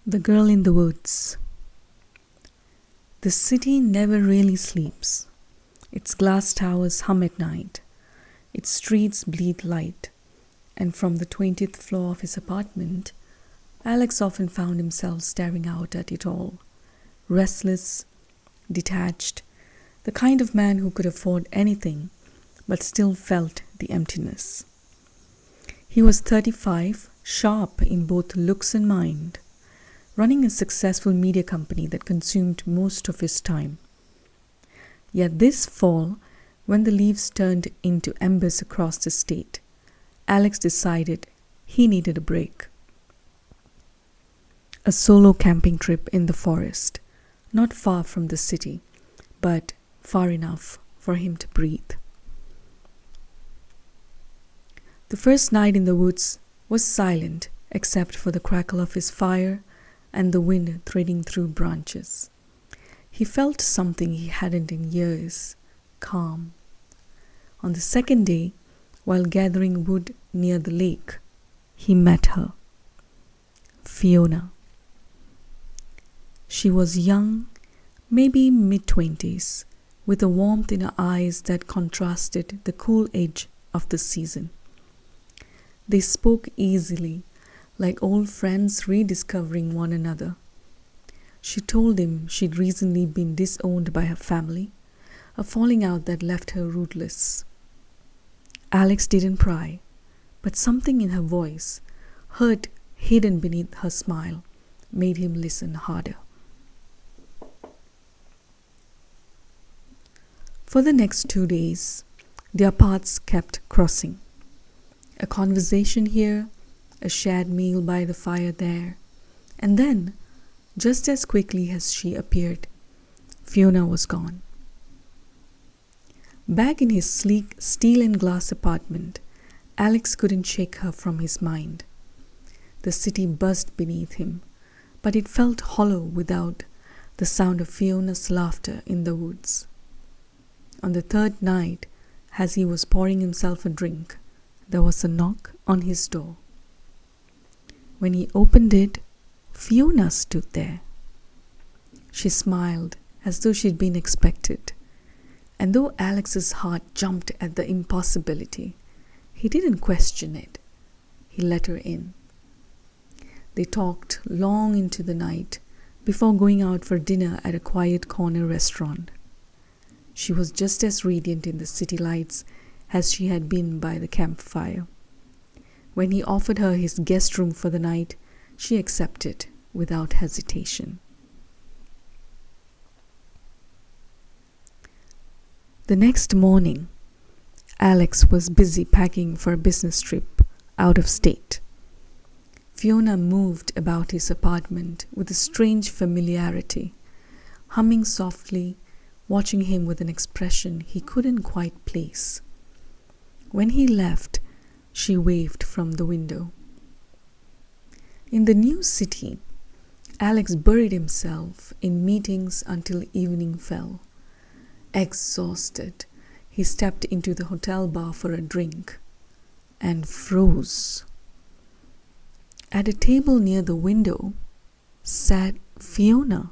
The Girl in the Woods. The city never really sleeps. Its glass towers hum at night. Its streets bleed light. And from the 20th floor of his apartment, Alex often found himself staring out at it all. Restless, detached, the kind of man who could afford anything but still felt the emptiness. He was 35, sharp in both looks and mind, running a successful media company that consumed most of his time. Yet this fall, when the leaves turned into embers across the state, Alex decided he needed a break. A solo camping trip in the forest, not far from the city, but far enough for him to breathe. The first night in the woods was silent except for the crackle of his fire and the wind threading through branches. He felt something he hadn't in years, calm. On the second day, while gathering wood near the lake, he met her, Fiona. She was young, maybe mid-20s, with a warmth in her eyes that contrasted the cool edge of the season. They spoke easily, like old friends rediscovering one another. She told him she'd recently been disowned by her family, a falling out that left her rootless. Alex didn't pry, but something in her voice, hurt hidden beneath her smile, made him listen harder. For the next 2 days, their paths kept crossing. A conversation here, a shared meal by the fire there, and then, just as quickly as she appeared, Fiona was gone. Back in his sleek steel and glass apartment, Alex couldn't shake her from his mind. The city buzzed beneath him, but it felt hollow without the sound of Fiona's laughter in the woods. On the third night, as he was pouring himself a drink, there was a knock on his door. When he opened it, Fiona stood there. She smiled as though she'd been expected, and though Alex's heart jumped at the impossibility, he didn't question it. He let her in. They talked long into the night before going out for dinner at a quiet corner restaurant. She was just as radiant in the city lights as she had been by the campfire. When he offered her his guest room for the night, she accepted without hesitation. The next morning, Alex was busy packing for a business trip out of state. Fiona moved about his apartment with a strange familiarity, humming softly, watching him with an expression he couldn't quite place. When he left, she waved from the window. In the new city, Alex buried himself in meetings until evening fell. Exhausted, he stepped into the hotel bar for a drink and froze. At a table near the window sat Fiona.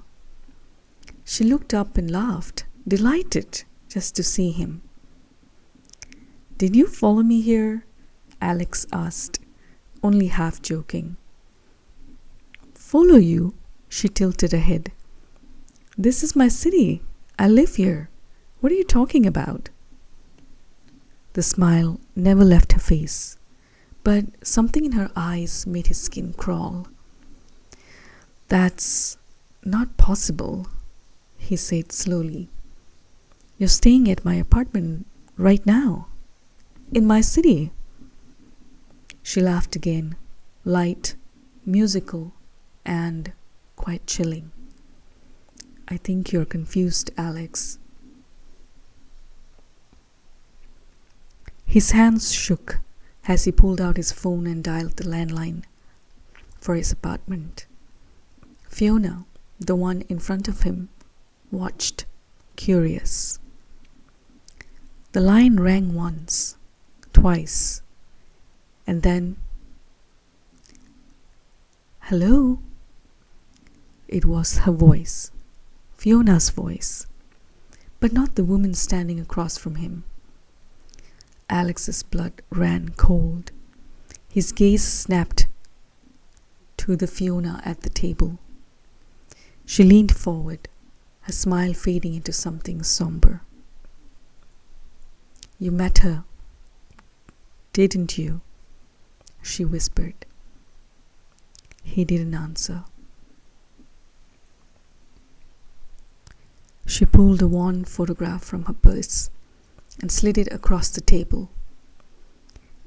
She looked up and laughed, delighted just to see him. "Did you follow me here?" Alex asked, only half joking. "Follow you?" She tilted her head. "This is my city. I live here. What are you talking about?" The smile never left her face, but something in her eyes made his skin crawl. "That's not possible," he said slowly. "You're staying at my apartment right now, in my city." She laughed again, light, musical, and quite chilling. "I think you're confused, Alex." His hands shook as he pulled out his phone and dialed the landline for his apartment. Fiona, the one in front of him, watched, curious. The line rang once, twice, and then, "Hello?" it was her voice, Fiona's voice, but not the woman standing across from him. Alex's blood ran cold. His gaze snapped to the Fiona at the table. She leaned forward, her smile fading into something somber. "You met her, didn't you?" she whispered. He didn't answer. She pulled a worn photograph from her purse and slid it across the table.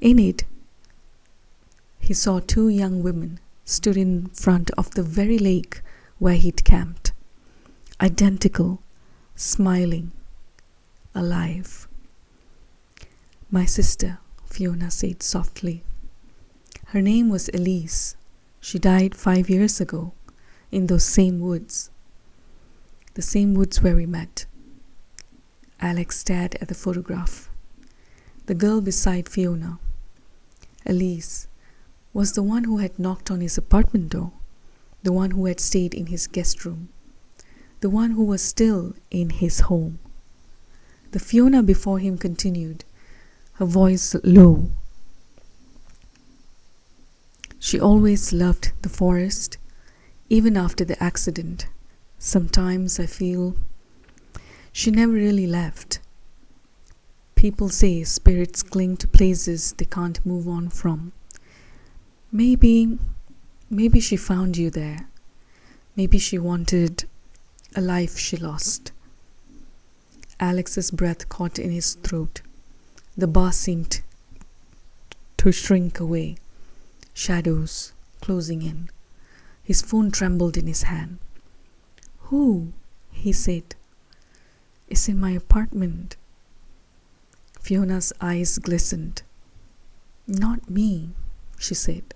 In it, he saw two young women stood in front of the very lake where he'd camped, identical, smiling, alive. "My sister," Fiona said softly. Her name was Elise. She died 5 years ago in those same woods. The same woods where we met. Alex stared at the photograph. The girl beside Fiona, Elise, was the one who had knocked on his apartment door, the one who had stayed in his guest room, the one who was still in his home. The Fiona before him continued, her voice low. "She always loved the forest, even after the accident. Sometimes I feel she never really left. People say spirits cling to places they can't move on from. Maybe she found you there. Maybe she wanted a life she lost." Alex's breath caught in his throat. The bar seemed to shrink away, shadows closing in. His phone trembled in his hand. "Who?" he said. "Is in my apartment." Fiona's eyes glistened. "Not me," she said.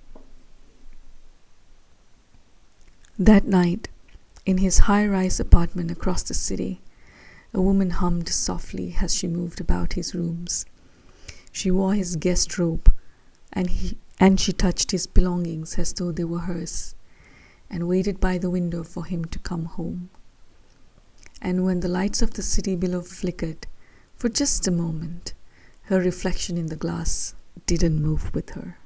That night, in his high-rise apartment across the city, a woman hummed softly as she moved about his rooms. She wore his guest robe, and she touched his belongings as though they were hers, and waited by the window for him to come home. And when the lights of the city below flickered, for just a moment, her reflection in the glass didn't move with her.